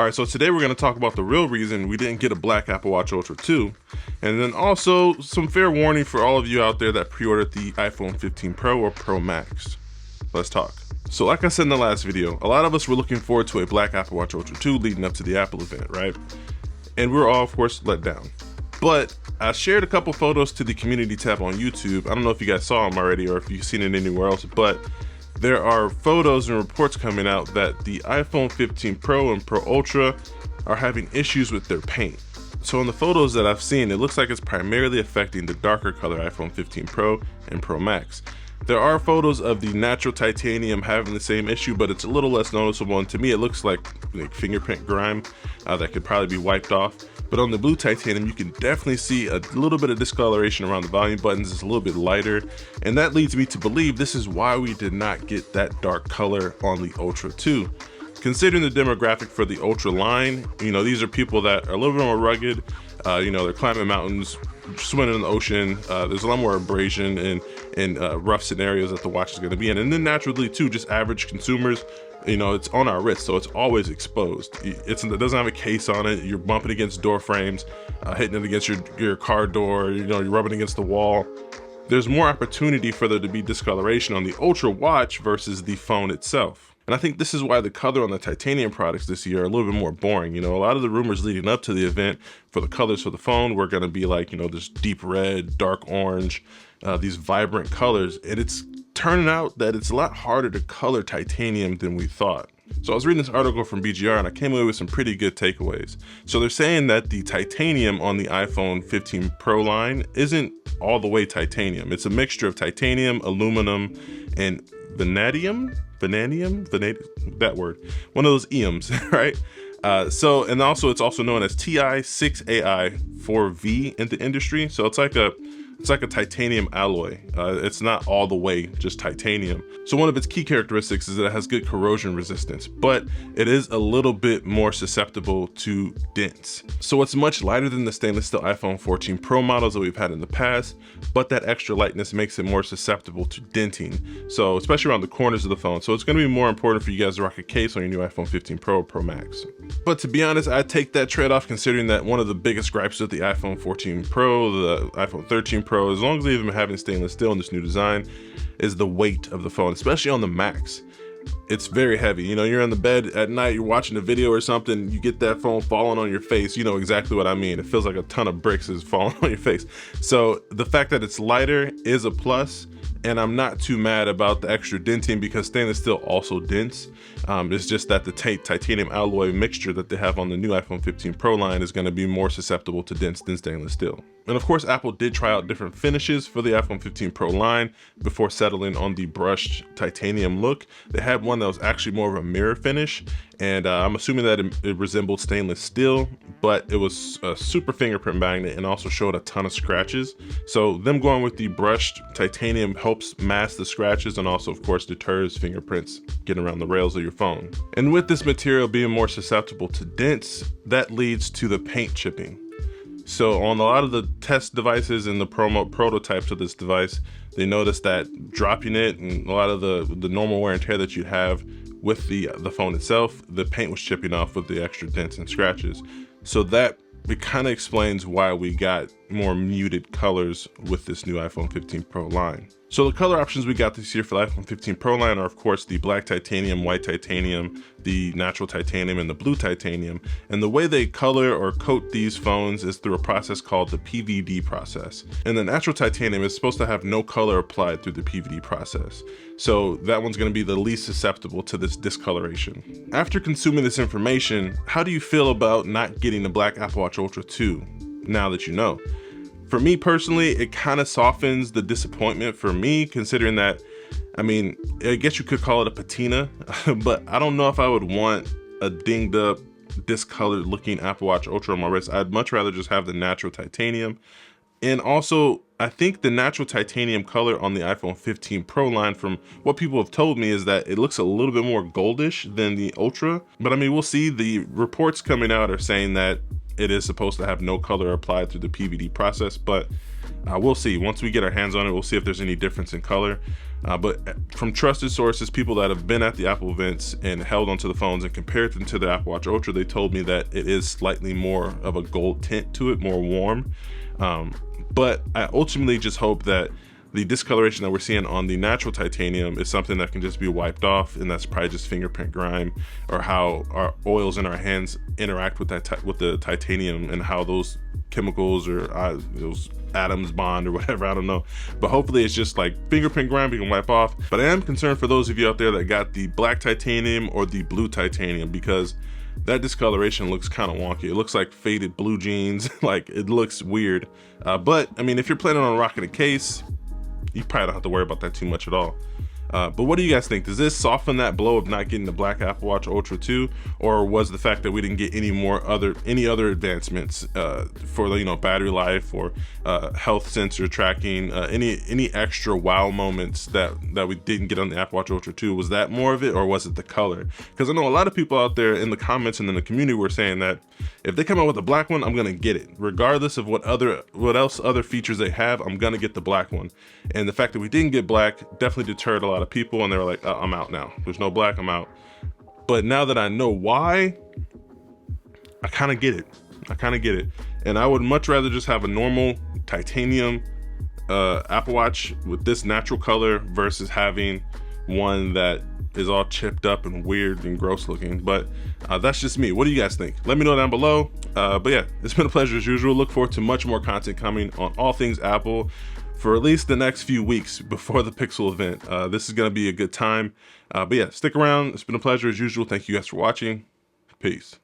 All right, so today we're going to talk about the real reason we didn't get a black Apple Watch Ultra 2, and then also some fair warning for all of you out there that pre-ordered the iPhone 15 Pro or Pro Max. Let's talk. So like I said in the last video, a lot of us were looking forward to a black Apple Watch Ultra 2 leading up to the Apple event, right? And we were all, of course, let down. But I shared a couple photos to the community tab on YouTube. I don't know if you guys saw them already or if you've seen it anywhere else, but there are photos and reports coming out that the iPhone 15 Pro and Pro Ultra are having issues with their paint. So in the photos that I've seen, it looks like it's primarily affecting the darker color iPhone 15 Pro and Pro Max. There are photos of the natural titanium having the same issue, but it's a little less noticeable, and to me it looks like fingerprint grime that could probably be wiped off. But on the blue titanium, you can definitely see a little bit of discoloration around the volume buttons. It's a little bit lighter, and that leads me to believe this is why we did not get that dark color on the Ultra 2. Considering the demographic for the Ultra line, these are people that are a little bit more rugged, they're climbing mountains, swimming in the ocean. There's a lot more abrasion and rough scenarios that the watch is going to be in. And then naturally too, just average consumers, it's on our wrist, so it's always exposed. It doesn't have a case on it. You're bumping against door frames, hitting it against your car door, you're rubbing against the wall. There's more opportunity for there to be discoloration on the Ultra watch versus the phone itself. And I think this is why the color on the titanium products this year are a little bit more boring. A lot of the rumors leading up to the event for the colors for the phone were going to be like, this deep red, dark orange, these vibrant colors. And it's turning out that it's a lot harder to color titanium than we thought. So I was reading this article from BGR and I came away with some pretty good takeaways. So they're saying that the titanium on the iPhone 15 Pro line isn't all the way titanium. It's a mixture of titanium, aluminum, and vanadium, that word, one of those EMs, right? And also it's also known as Ti6AI4V in the industry. So it's like a titanium alloy. It's not all the way just titanium. So one of its key characteristics is that it has good corrosion resistance, but it is a little bit more susceptible to dents. So it's much lighter than the stainless steel iPhone 14 Pro models that we've had in the past, but that extra lightness makes it more susceptible to denting. So especially around the corners of the phone. So it's gonna be more important for you guys to rock a case on your new iPhone 15 Pro or Pro Max. But to be honest, I take that trade-off considering that one of the biggest gripes with the iPhone 14 Pro, the iPhone 13 Pro, as long as they've been having stainless steel in this new design, is the weight of the phone, especially on the Max. It's very heavy. You're in the bed at night, you're watching a video or something, you get that phone falling on your face. You know exactly what I mean. It feels like a ton of bricks is falling on your face. So the fact that it's lighter is a plus, and I'm not too mad about the extra denting because stainless steel also dents. It's just that the titanium alloy mixture that they have on the new iPhone 15 Pro line is going to be more susceptible to dents than stainless steel. And of course, Apple did try out different finishes for the iPhone 15 Pro line before settling on the brushed titanium look. They had one that was actually more of a mirror finish, and I'm assuming that it resembled stainless steel, but it was a super fingerprint magnet and also showed a ton of scratches. So them going with the brushed titanium helps mask the scratches and also, of course, deters fingerprints getting around the rails of your phone. And with this material being more susceptible to dents, that leads to the paint chipping. So on a lot of the test devices and the prototypes of this device, they noticed that dropping it and a lot of the normal wear and tear that you have with the phone itself, the paint was chipping off with the extra dents and scratches. So it kind of explains why we got more muted colors with this new iPhone 15 Pro line. So the color options we got this year for the iPhone 15 Pro line are, of course, the black titanium, white titanium, the natural titanium, and the blue titanium. And the way they color or coat these phones is through a process called the PVD process. And the natural titanium is supposed to have no color applied through the PVD process. So that one's going to be the least susceptible to this discoloration. After consuming this information, how do you feel about not getting the black Apple Watch Ultra 2 now that you know? For me personally, it kind of softens the disappointment for me, considering that, I guess you could call it a patina, but I don't know if I would want a dinged up, discolored looking Apple Watch Ultra on my wrist. I'd much rather just have the natural titanium. And also, I think the natural titanium color on the iPhone 15 Pro line, from what people have told me, is that it looks a little bit more goldish than the Ultra. But we'll see. The reports coming out are saying that it is supposed to have no color applied through the PVD process, but we'll see. Once we get our hands on it, we'll see if there's any difference in color. But from trusted sources, people that have been at the Apple events and held onto the phones and compared them to the Apple Watch Ultra, they told me that it is slightly more of a gold tint to it, more warm. But I ultimately just hope that the discoloration that we're seeing on the natural titanium is something that can just be wiped off, and that's probably just fingerprint grime, or how our oils in our hands interact with that with the titanium, and how those chemicals or those atoms bond or whatever, I don't know. But hopefully it's just like fingerprint grime we can wipe off. But I am concerned for those of you out there that got the black titanium or the blue titanium, because that discoloration looks kind of wonky. It looks like faded blue jeans. Like, it looks weird. But I mean, if you're planning on rocking a case, you probably don't have to worry about that too much at all. But what do you guys think? Does this soften that blow of not getting the black Apple Watch Ultra 2, or was the fact that we didn't get any other advancements for the, you know, battery life or health sensor tracking, any extra wow moments that we didn't get on the Apple Watch Ultra 2? Was that more of it, or was it the color? Because I know a lot of people out there in the comments and in the community were saying that if they come out with a black one, I'm gonna get it, regardless of what other features they have. I'm gonna get the black one. And the fact that we didn't get black definitely deterred a lot of people, and they were like, I'm out now. There's no black, I'm out. But now that I know why, I kind of get it. And I would much rather just have a normal titanium Apple Watch with this natural color versus having one that is all chipped up and weird and gross looking. But that's just me. What do you guys think? Let me know down below. But yeah, it's been a pleasure as usual. Look forward to much more content coming on all things Apple for at least the next few weeks before the Pixel event. This is gonna be a good time. But yeah, stick around. It's been a pleasure as usual. Thank you guys for watching. Peace.